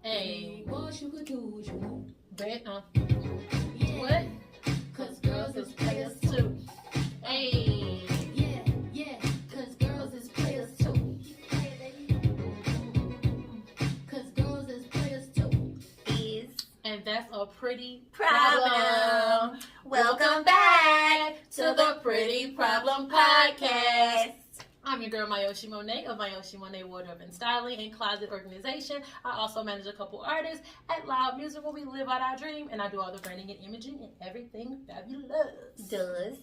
Hey. What you could do what you want. Bet, Yeah. What? Cause girls is players too. Hey. Yeah. Cause girls is players too. Cause girls is players too. And that's a pretty Problem. Welcome back to the Pretty Problem Podcast. I'm your girl, Mayoshi Monet of Mayoshi Monet Wardrobe and Styling and Closet Organization. I also manage a couple artists at Loud Music where we live out our dream, and I do all the branding and imaging and everything fabulous. Does.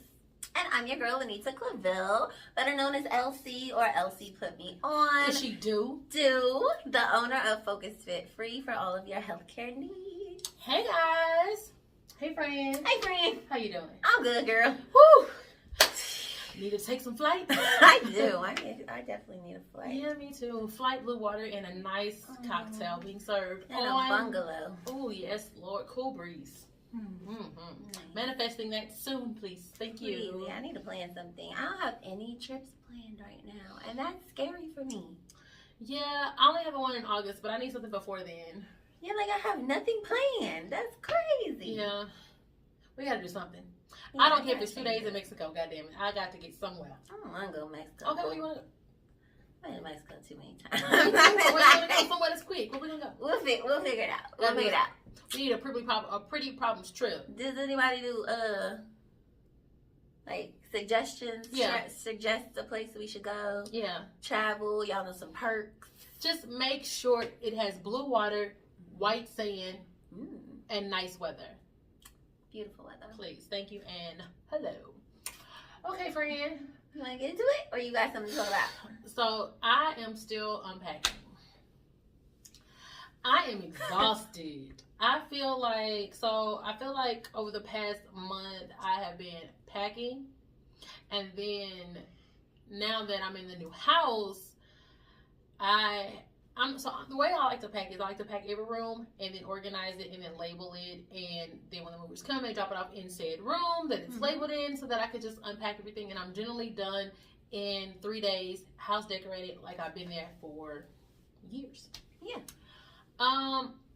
And I'm your girl, Anita Claville, better known as LC or LC Put Me On. Does she do? The owner of Focus Fit Free for all of your healthcare needs. Hey guys. Hey friend. Hey, friend. How you doing? I'm good, girl. Woo! Need to take some flight? I do. I definitely need a flight. Yeah, me too. Flight, blue water, and a nice cocktail being served And on a bungalow. Oh yes, Lord, cool breeze. Manifesting that soon, please. Thank you. Really, I need to plan something. I don't have any trips planned right now, and that's scary for me. Yeah, I only have one in August, but I need something before then. Yeah, like I have nothing planned. That's crazy. Yeah, we gotta do something. Yeah, I don't care if gotta it's 2 change days in it. Mexico. Goddamn it, I got to get somewhere. I don't want to go to Mexico. Okay, where you wanna go? I've been to Mexico too many We're gonna go times. somewhere that's quick. Where we gonna go? We'll figure it out. We'll figure it out. We need a pretty problems trip. Does anybody do like suggestions? Yeah. Suggest a place we should go. Yeah, Travel. Y'all know some perks. just make sure it has blue water, white sand, and nice weather. Beautiful weather. Please, thank you, and hello. Okay, friend. You want to get into it, or you got something to talk about? So I am still unpacking. I am exhausted. I feel like over the past month I have been packing, and then now that I'm in the new house, the way I like to pack is I like to pack every room and then organize it and then label it, and then when the movers come, they drop it off in said room that it's labeled in, so that I could just unpack everything, and I'm generally done in 3 days, house decorated, like I've been there for years. Yeah.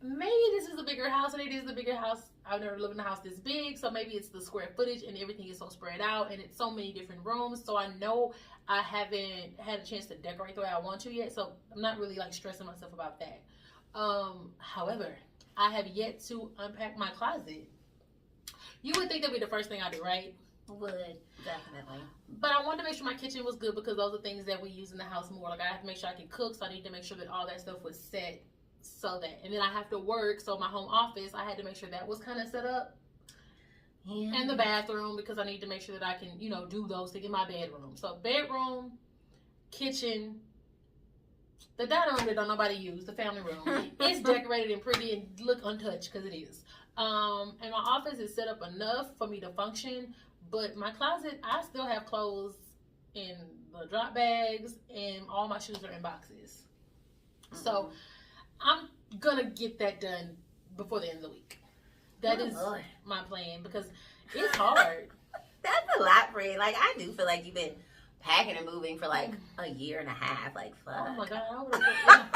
Maybe this is a bigger house, and it is a bigger house. I've never lived in a house this big, so maybe it's the square footage and everything is so spread out, and it's so many different rooms, so I know I haven't had a chance to decorate the way I want to yet, so I'm not really like stressing myself about that. However, I have yet to unpack my closet. You would think that'd be the first thing I do, right? Would definitely. But I wanted to make sure my kitchen was good, because those are things that we use in the house more. Like I have to make sure I can cook, so I need to make sure that all that stuff was set, so that, and then I have to work, so my home office, I had to make sure that was kind of set up. Yeah. And the bathroom, because I need to make sure that I can, do those things in my bedroom. So bedroom, kitchen, the dining room that don't nobody use, the family room. It's decorated and pretty and look untouched, because it is. And my office is set up enough for me to function, but my closet, I still have clothes in the drop bags, and all my shoes are in boxes. So I'm gonna get that done before the end of the week. That is Lord. my plan, because it's hard. That's a lot for you. Like, I do feel like you've been packing and moving for like a year and a half. Like, fuck. Oh my God, I would have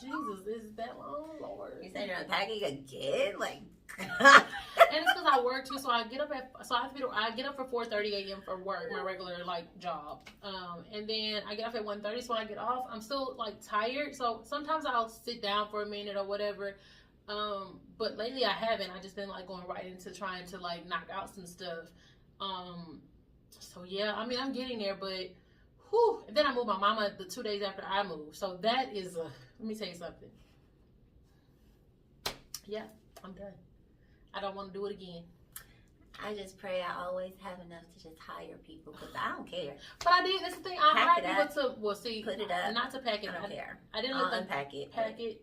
Jesus, is it that long, Lord? You saying you're unpacking again? Like, And it's because I work too, so I get up I get up for 4:30 a.m. for work, my regular job, and then I get off at 1:30. So when I get off, I'm still like tired. So sometimes I'll sit down for a minute or whatever. But lately I haven't. I just been like going right into trying to like knock out some stuff. So yeah, I mean I'm getting there, but whew. And then I moved my mama the 2 days after I moved. So that is let me tell you something. Yeah, I'm done. I don't want to do it again. I just pray I always have enough to just hire people, because I don't care. But I did. That's the thing. I Pack hired it people to Put it up. not to pack it. I don't care. I didn't I'll let them unpack it. pack it.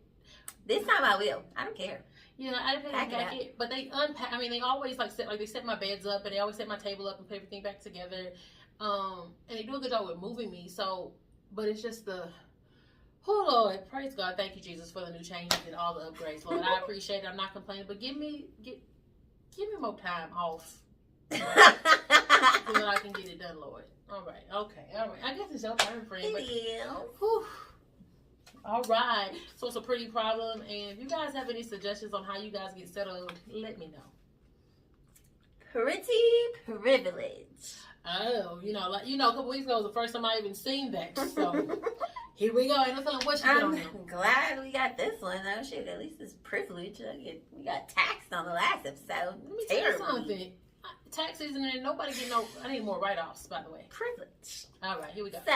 This time I will. I don't care. Yeah, I didn't pack it. But they unpack. I mean, they always they set my beds up, and they always set my table up and put everything back together. And they do a good job with moving me. So, but it's just oh Lord, praise God, thank you Jesus for the new changes and all the upgrades, Lord. I appreciate it. I'm not complaining, but give me more time off so that I can get it done, Lord. All right, okay, all right. I guess it's your turn, friend. It But, is. whew, All right. So it's a pretty problem. And if you guys have any suggestions on how you guys get settled, let me know. Pretty privilege. Oh, a couple weeks ago was the first time I even seen that. So here we go. Ain't no telling what you put on there. I'm glad we got this one though. Shit, at least it's privilege. We got taxed on the last episode. Let me tell you something. Tax season and nobody get I need more write-offs, by the way. Privilege. All right, here we go. So,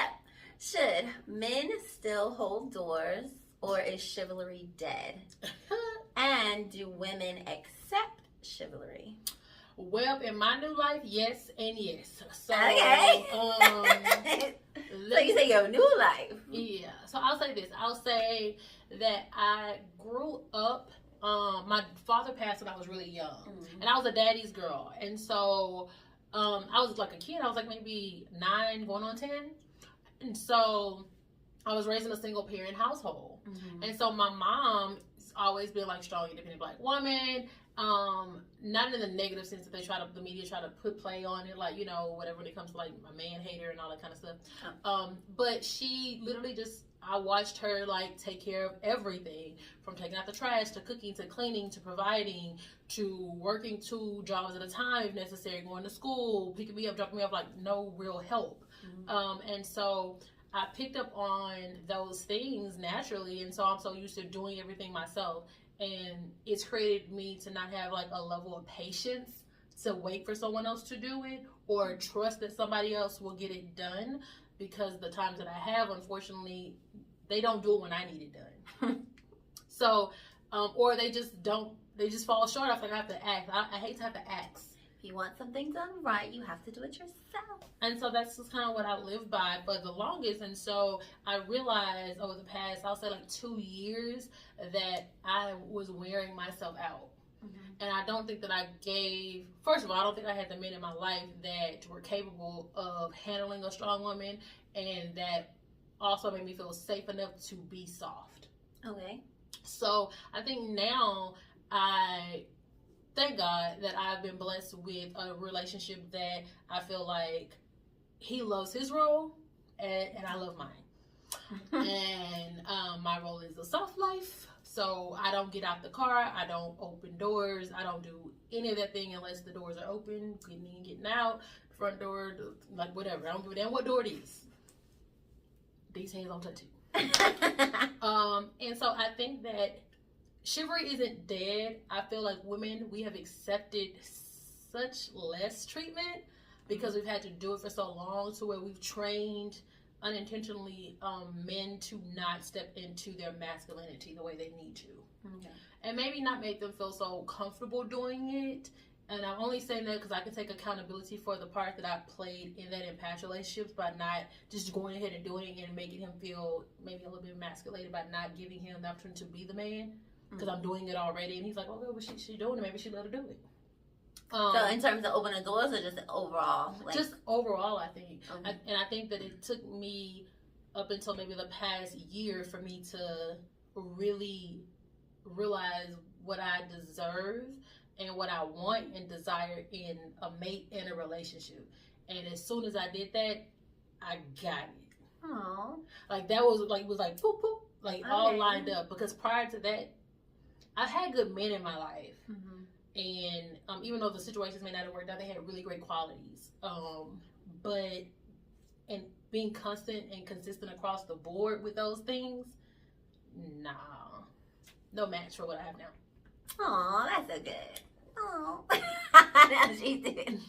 should men still hold doors, or is chivalry dead? And do women accept chivalry? Well, in my new life, yes and yes. So, okay. So you say your new life. Yeah. So I'll say this. I'll say that I grew up. My father passed when I was really young, and I was a daddy's girl. And so I was like a kid. I was like maybe 9 going on 10. And so I was raised in a single parent household. And so my mom's always been like strong, independent black woman. Not in the negative sense that the media try to put play on it, like, whatever when it comes to like a man hater and all that kind of stuff. But she literally I watched her like take care of everything, from taking out the trash to cooking to cleaning to providing to working 2 jobs at a time if necessary, going to school, picking me up, dropping me off, like no real help. And so I picked up on those things naturally, and so I'm so used to doing everything myself. And it's created me to not have like a level of patience to wait for someone else to do it, or trust that somebody else will get it done, because the times that I have, unfortunately, they don't do it when I need it done. So, or they just fall short. I have to ask. I hate to have to ask. If you want something done right, you have to do it yourself. And so that's just kind of what I live by for the longest. And so I realized over the past, I'll say like 2 years, that I was wearing myself out. And I don't think that first of all, I don't think I had the men in my life that were capable of handling a strong woman, and that also made me feel safe enough to be soft. Okay. So I think now thank God that I've been blessed with a relationship that I feel like he loves his role and I love mine. And my role is a soft life. So I don't get out the car. I don't open doors. I don't do any of that thing unless the doors are open, getting in, getting out, front door, like whatever. I don't give a damn what door it is. These hands don't touch it. And so I think that chivalry isn't dead. I feel like women, we have accepted such less treatment because we've had to do it for so long, to where we've trained unintentionally men to not step into their masculinity the way they need to. Okay. And maybe not make them feel so comfortable doing it. And I'm only saying that because I can take accountability for the part that I played in that in past relationships by not just going ahead and doing it and making him feel maybe a little bit emasculated by not giving him the opportunity to be the man. Because I'm doing it already. And he's like, okay, well, she doing it. Maybe she let her do it. So in terms of opening doors, or just overall? Just overall, I think. Okay. And I think that it took me up until maybe the past year for me to really realize what I deserve and what I want and desire in a mate and a relationship. And as soon as I did that, I got it. Aww. Like that was like poop poop, like all lined up. Because prior to that, I've had good men in my life. And even though the situations may not have worked out, they had really great qualities. But being constant and consistent across the board with those things, nah, no match for what I have now. Oh, that's so good. Oh, now she did.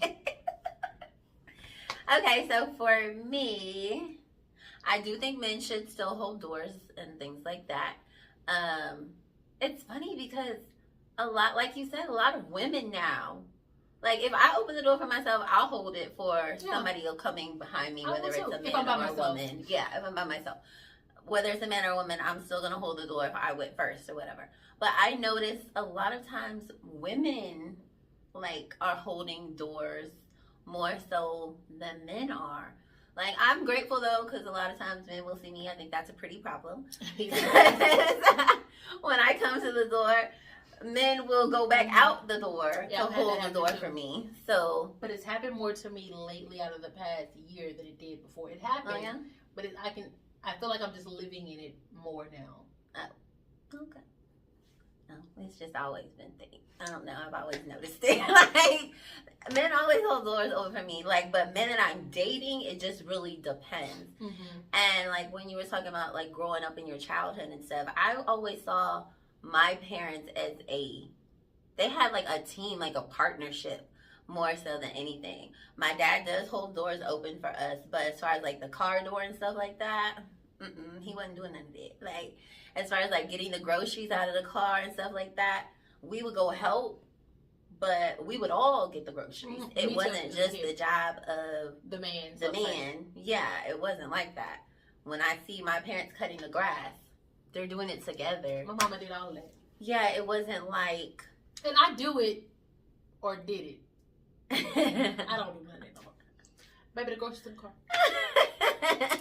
Okay, so for me, I do think men should still hold doors and things like that. It's funny because a lot, like you said, a lot of women now, like if I open the door for myself, I'll hold it for somebody coming behind me, whether it's a man or a woman. Yeah, if I'm by myself. Whether it's a man or a woman, I'm still going to hold the door if I went first or whatever. But I notice a lot of times women like are holding doors more so than men are. Like, I'm grateful though, because a lot of times men will see me. I think that's a pretty problem. Because when I come to the door, men will go back out the door to hold the door for me. So, but it's happened more to me lately out of the past year than it did before. It happened, but I feel like I'm just living in it more now. Okay. No, it's just always been thing. I don't know. I've always noticed it. Like, men always hold doors open for me. Like, but men that I'm dating, it just really depends. And like when you were talking about like growing up in your childhood and stuff, I always saw my parents as they had like a team, like a partnership more so than anything. My dad does hold doors open for us, but as far as like the car door and stuff like that, he wasn't doing none of it. Like, as far as like getting the groceries out of the car and stuff like that, we would go help, but we would all get the groceries. It wasn't just the job of the man. Yeah, it wasn't like that. When I see my parents cutting the grass, they're doing it together. My mama did all that. Yeah, it wasn't like... And I do it or did it. I don't do none of that no more. Baby, the groceries in the car.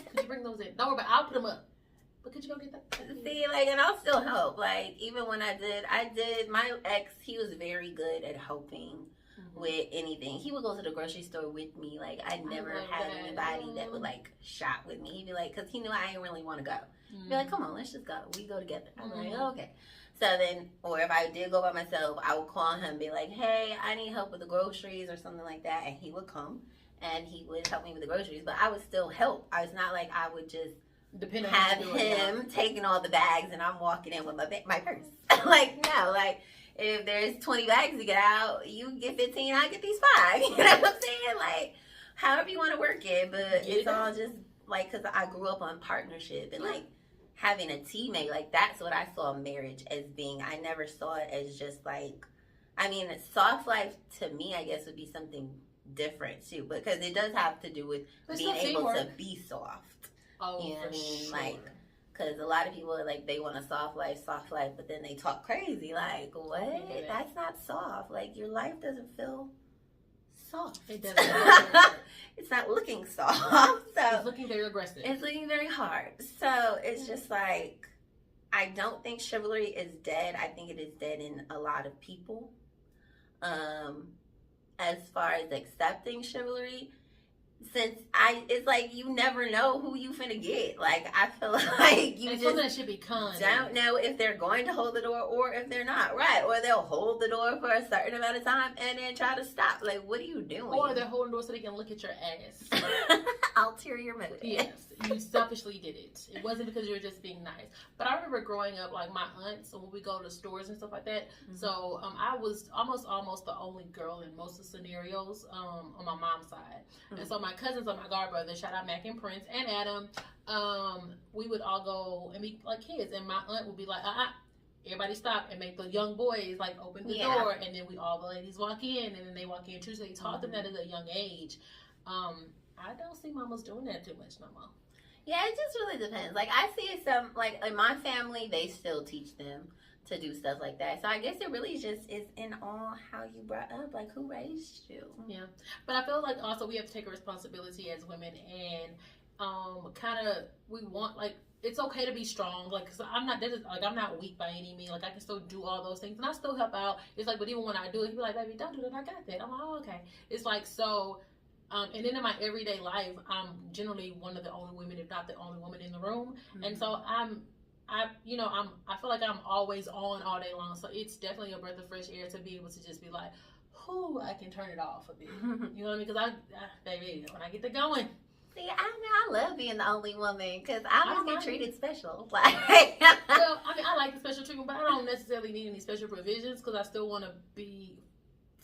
Could you bring those in? Don't worry about it. I'll put them up. But could you go get that? See, like, and I'll still help. Like, even when I did, my ex, he was very good at helping with anything. He would go to the grocery store with me. Like, I never had anybody that would, like, shop with me. He'd be like, because he knew I didn't really want to go. He'd be like, come on, let's just go. We go together. I'm like, oh, okay. So then, or if I did go by myself, I would call him and be like, hey, I need help with the groceries or something like that. And he would come and he would help me with the groceries. But I would still help. I was not like I would just have him taking all the bags and I'm walking in with my purse. Like, no, like, if there's 20 bags to get out, you get 15, I get these 5. You know what I'm saying? Like, however you want to work it. But it's all just, like, because I grew up on partnership and, like, having a teammate. Like, that's what I saw marriage as being. I never saw it as just, like, I mean, soft life to me, I guess, would be something different, too. Because it does have to do with being able to be soft. Oh, you know what I mean? Sure. Like, because a lot of people are like, they want a soft life, but then they talk crazy. Like, what? Yeah. That's not soft. Like, your life doesn't feel soft. It doesn't. It's not looking soft. So it's looking very aggressive. It's looking very hard. So it's just like, I don't think chivalry is dead. I think it is dead in a lot of people. As far as accepting chivalry, since it's like you never know who you finna get. Like, I feel like you and just that should be kind. don't know if they're going to hold the door or if they're not, right? Or they'll hold the door for a certain amount of time and then try to stop. Like, what are you doing? Or they're holding the door so they can look at your ass. Ulterior motive. Yes, you selfishly did it. It wasn't because you were just being nice. But I remember growing up, like my aunts, when we go to stores and stuff like that. So I was almost the only girl in most of the scenarios on my mom's side. And so my cousins are my god brothers. Shout out Mac and Prince and Adam. We would all go and be like kids, and my aunt would be like, everybody stop and make the young boys like open the door, and then the ladies walk in, and then they walk in too. So they taught them that at a young age. I don't see mamas doing that too much no more. Yeah, it just really depends. Like, I see some, like, in my family, they still teach them to do stuff like that. So I guess it really just is in all how you brought up, like, who raised you. Yeah. But I feel like also we have to take a responsibility as women and kind of, we want, like, it's okay to be strong. Like, cause I'm not weak by any means. Like, I can still do all those things and I still help out. It's like, but even when I do it, he'd be like, baby, don't do that. I got that. I'm like, oh, okay. It's like, so... and then in my everyday life, I'm generally one of the only women, if not the only woman in the room. And so I feel like I'm always on all day long. So it's definitely a breath of fresh air to be able to just be like, whoo, I can turn it off a bit. You know what I mean? Because baby, when I get to going. See, I love being the only woman because I always get treated special. Like, well, I mean, I like the special treatment, but I don't necessarily need any special provisions because I still want to be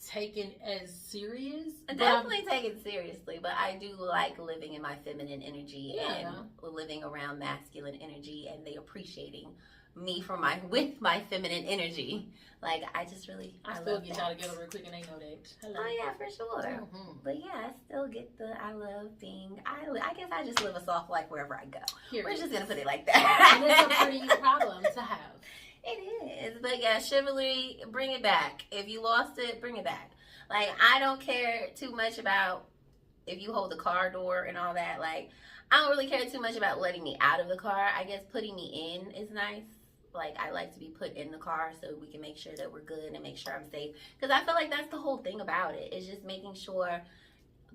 taken as serious. Definitely taken seriously, but I do like living in my feminine energy and living around masculine energy, and they appreciating me with my feminine energy. Like, I just really I still get y'all together real quick and they know that. Hello. Oh yeah, for sure. But yeah, I still get I love being I guess I just live a soft life wherever I go. We're just gonna put it like that. And it's a pretty problem to have. It is, but yeah, chivalry, bring it back. If you lost it, bring it back. Like, I don't care too much about if you hold the car door and all that. Like, I don't really care too much about letting me out of the car. I guess putting me in is nice. Like, I like to be put in the car so we can make sure that we're good and make sure I'm safe. Because I feel like that's the whole thing about it. It's just making sure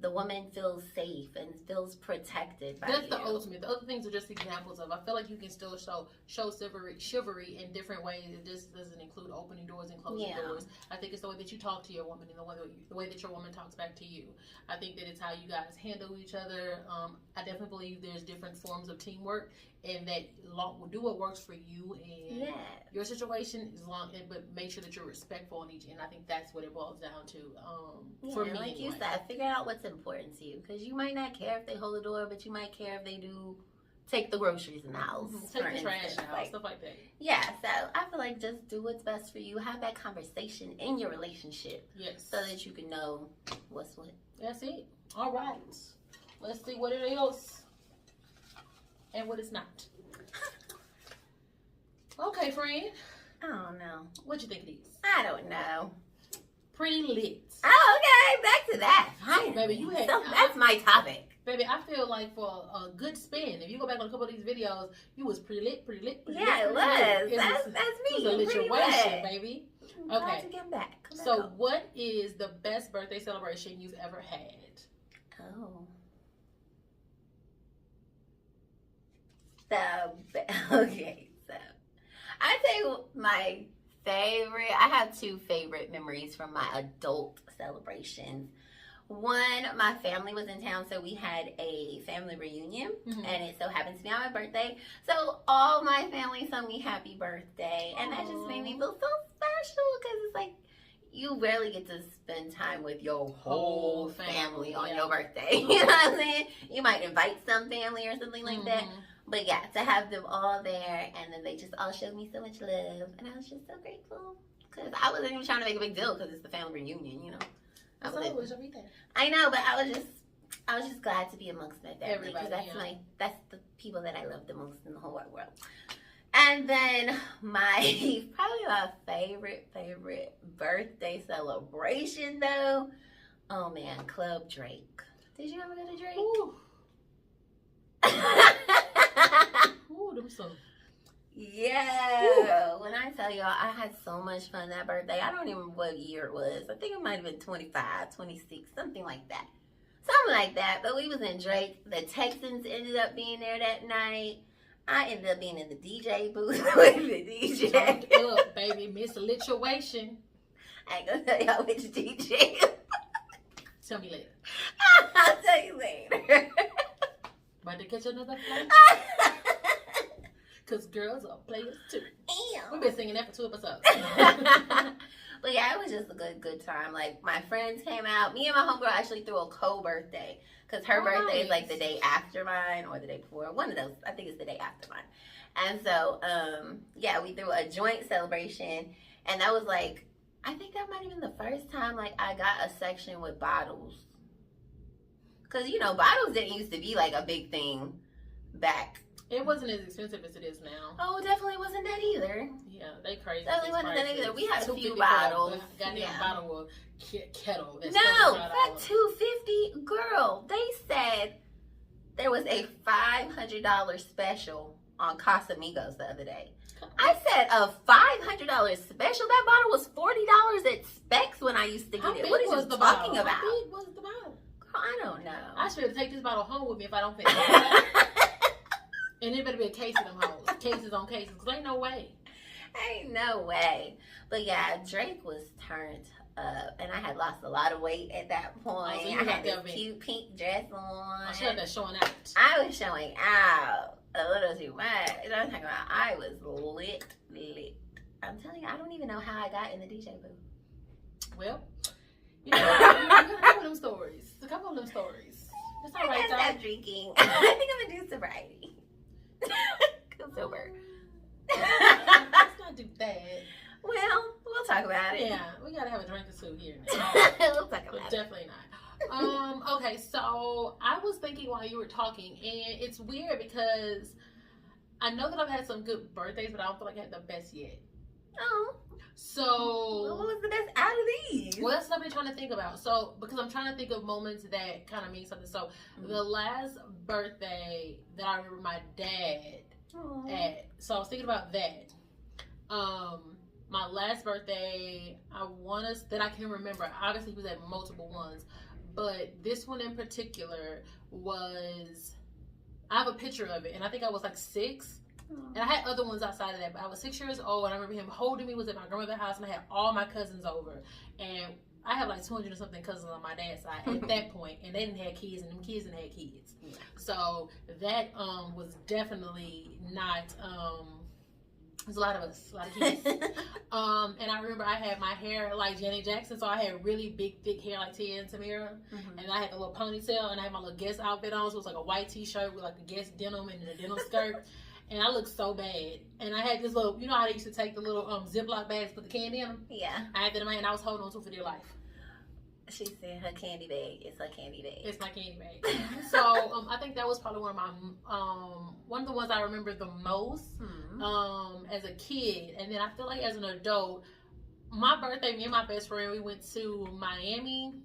the woman feels safe and feels protected by That's you. the ultimate. The other things are just examples of. I feel like you can still show chivalry in different ways. It just doesn't include opening doors and closing doors. I think it's the way that you talk to your woman and the way that your woman talks back to you. I think that it's how you guys handle each other. I definitely believe there's different forms of teamwork, and that do what works for you and your situation, but make sure that you're respectful on each. And I think that's what it boils down to. For me, like you said, figure out what's important to you, because you might not care if they hold the door, but you might care if they do take the groceries in the house, take the trash out, stuff like that. Yeah, so I feel like just do what's best for you. Have that conversation in your relationship, so that you can know what's what. That's it. All right, let's see what it is and what it's not. Okay, friend. I don't know. What you think it is? I don't know. Pretty lit. Oh, okay. Back to that. Fine. Baby, that's my topic. Baby, I feel like for a good spin, if you go back on a couple of these videos, you was pretty lit. Yeah, it was. That's me. It was a lituation, baby. I'm glad to get back. So, what is the best birthday celebration you've ever had? Oh. Okay, so I say my favorite. I have two favorite memories from my adult celebrations. One, my family was in town, so we had a family reunion, and it so happened to be on my birthday. So all my family sung me happy birthday, and that just made me feel so special, because it's like you rarely get to spend time with your whole family on your birthday. You know what I'm saying? You might invite some family or something like that. But yeah, to have them all there, and then they just all showed me so much love, and I was just so grateful, because I wasn't even trying to make a big deal, because it's the family reunion, you know. I know, but I was just glad to be amongst my family, because that's the people that I love the most in the whole wide world. And then probably my favorite birthday celebration, though. Oh man, Club Drake. Did you ever go to Drake? Ooh. Ooh, them so. Yeah. Ooh. When I tell y'all, I had so much fun that birthday. I don't even remember what year it was. I think it might have been 25, 26, something like that. Something like that. But we was in Drake. The Texans ended up being there that night. I ended up being in the DJ booth with the DJ. Jumped up, baby. Miss a lituation. I ain't gonna tell y'all which DJ. Tell me later. I'll tell you later. About to catch another flight. Because girls are players too. We've been singing that for 2 episodes. But yeah, it was just a good time. Like, my friends came out. Me and my homegirl actually threw a co-birthday. Because her birthday is like the day after mine or the day before. One of those. I think it's the day after mine. And so, yeah, we threw a joint celebration. And that was like, I think that might have been the first time like I got a section with bottles. Because, you know, bottles didn't used to be like a big thing back. It wasn't as expensive as it is now. Oh, definitely wasn't that either. Yeah, they crazy. Definitely wasn't that either. We had a few bottles. bottles. Goddamn bottle of kettle. No, that $250, girl. They said there was a $500 special on Casamigos the other day. I said a $500 special. That bottle was $40 at Specs when I used to get it. What are you talking about? How big was the bottle? Girl, I don't know. I should take this bottle home with me if I don't finish it. And it better be a case of them hoes. Cases on cases. Because ain't no way. Ain't no way. But yeah, Drake was turned up. And I had lost a lot of weight at that point. Oh, so I had this cute pink dress on. I should have showing out. I was showing out a little too much. I'm talking about I was lit. I'm telling you, I don't even know how I got in the DJ booth. Well, you know, you got a couple of them stories. It's a couple of them stories. It's all right, I gotta stop drinking. I think I'm gonna do sobriety. I'm sober. Let's not do that. Well, we'll talk about it. Yeah, we gotta have a drink or two here now. We'll talk about it. Definitely not. Okay, so I was thinking while you were talking, and it's weird because I know that I've had some good birthdays, but I don't feel like I had the best yet. Oh. So what was the best out of these? Well, that's what I've been trying to think about. So because I'm trying to think of moments that kind of mean something. So the last birthday that I remember my dad at. So I was thinking about that. My last birthday, that I can remember. Obviously, he was at multiple ones, but this one in particular was, I have a picture of it, and I think I was like 6. And I had other ones outside of that, but I was 6 years old, and I remember him holding me, was at my grandmother's house, and I had all my cousins over. And I have like 200 and something cousins on my dad's side at that point, and they didn't have kids, and them kids didn't have kids. Yeah. So that was definitely not, there's a lot of us, a lot of kids. And I remember I had my hair like Janet Jackson, so I had really big, thick hair like Tia and Tamira, and I had a little ponytail, and I had my little Guess outfit on, so it was like a white t-shirt with like a Guess denim and a denim skirt. And I looked so bad. And I had this little, you know how they used to take the little Ziploc bags, put the candy in them? Yeah. I had that in my hand. I was holding on to it for dear life. She said her candy bag is her candy bag. It's my candy bag. So I think that was probably one of my, one of the ones I remember the most as a kid. And then I feel like as an adult, my birthday, me and my best friend, we went to Miami.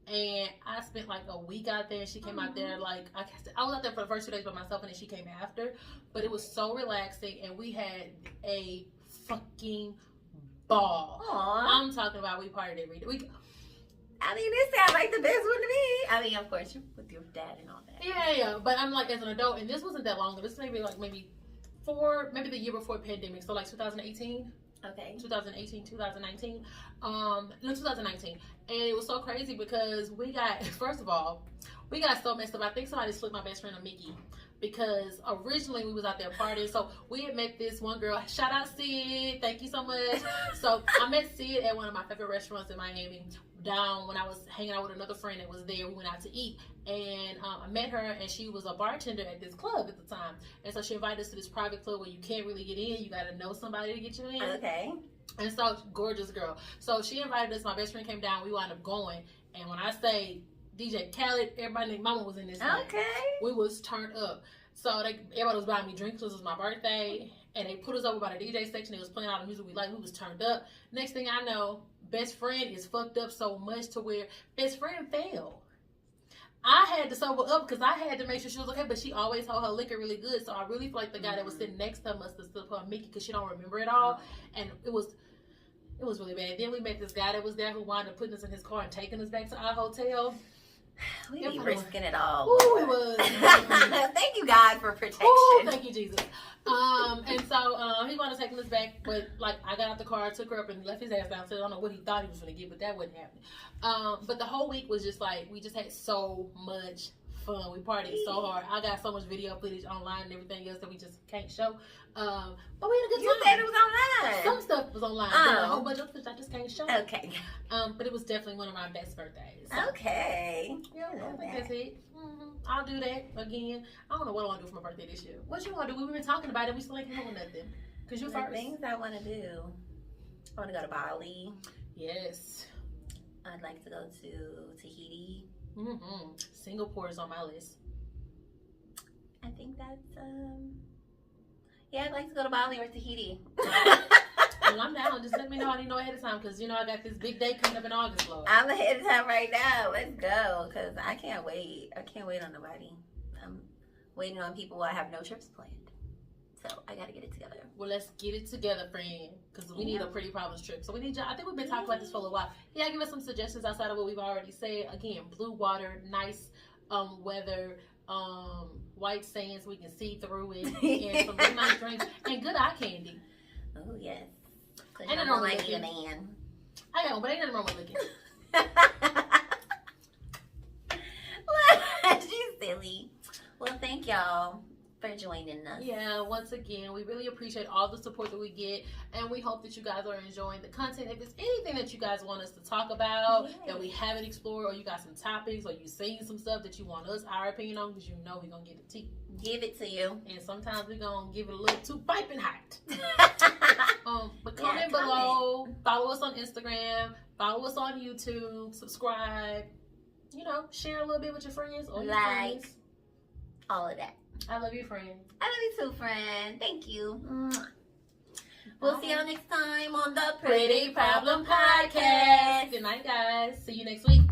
And I spent like a week out there. She came out there like, I was out there for the first 2 days by myself, and then she came after. But it was so relaxing, and we had a fucking ball. Aww. I'm talking about we partied every day. I mean, this sounds like the best one to me. I mean, of course, you're with your dad and all that. Yeah. But I'm like, as an adult, and this wasn't that long ago. This maybe the year before pandemic. So like 2018. Okay. 2018, 2019. No, 2019. And it was so crazy because we got, first of all, we got so messed up. I think somebody slipped my best friend a Mickey. Because originally we was out there partying. So we had met this one girl. Shout out Sid. Thank you so much. So I met Sid at one of my favorite restaurants in Miami. Down when I was hanging out with another friend that was there. We went out to eat. And I met her, and she was a bartender at this club at the time. And so she invited us to this private club where you can't really get in. You got to know somebody to get you in. Okay. And so, gorgeous girl. So she invited us. My best friend came down. We wound up going. And when I say DJ Khaled, everybody named Mama was in this thing. Okay. We was turned up. So everybody was buying me drinks. This was my birthday. And they put us over by the DJ section. They was playing all the music we liked. We was turned up. Next thing I know, best friend is fucked up so much to where best friend fell. I had to sober up because I had to make sure she was okay, but she always held her liquor really good. So I really feel like the guy that was sitting next to her must have stood for Mickey because she don't remember it all. And it was really bad. Then we met this guy that was there who wound up putting us in his car and taking us back to our hotel. We be risking it all. Ooh, it was. Thank you, God, for protection. Ooh, thank you, Jesus. And so he wanted to take us back, but like I got out the car, took her up, and left his ass downstairs. I don't know what he thought he was going to get, but that wasn't happening. But the whole week was just like we just had so much fun. We partied so hard. I got so much video footage online and everything else that we just can't show. But we had a good time. You said it was online. Some stuff was online. But a whole bunch of footage I just can't show. Okay. But it was definitely one of my best birthdays. So. Okay. Yeah, I think that's it. I'll do that again. I don't know what I want to do for my birthday this year. What you want to do? We've been talking about it. We still ain't come up with nothing. Because you The first. things I want to do. I want to go to Bali. Yes. I'd like to go to Tahiti. Singapore is on my list. I think that's yeah, I'd like to go to Bali or Tahiti. Well, I'm down. Just let me know. I need to know ahead of time because I got this big day coming up in August, Lord. I'm ahead of time right now. Let's go because I can't wait. I can't wait on nobody. I'm waiting on people. I have no trips planned, so I got to get it together. Well, let's get it together, friend, because we need a Pretty Problems trip. So we need y'all. I think we've been talking about this for a little while. Yeah, give us some suggestions outside of what we've already said. Again, blue water, nice weather, white sands we can see through it, and some really nice drinks, and good eye candy. Oh yes. And I don't like a man. I know, but ain't nothing wrong with looking. She's silly. Well, thank y'all for joining us. Yeah, once again, we really appreciate all the support that we get, and we hope that you guys are enjoying the content. If there's anything that you guys want us to talk about that we haven't explored, or you got some topics, or you've seen some stuff that you want our opinion on, because we're going to get the tea. Give it to you. And sometimes we're going to give it a little too piping hot. But comment below, follow us on Instagram, follow us on YouTube, subscribe, share a little bit with your friends or your friends. All of that. I love you, friend. I love you too, friend. Thank you. We'll see y'all next time on the Pretty Problem Podcast. Good night, guys. See you next week.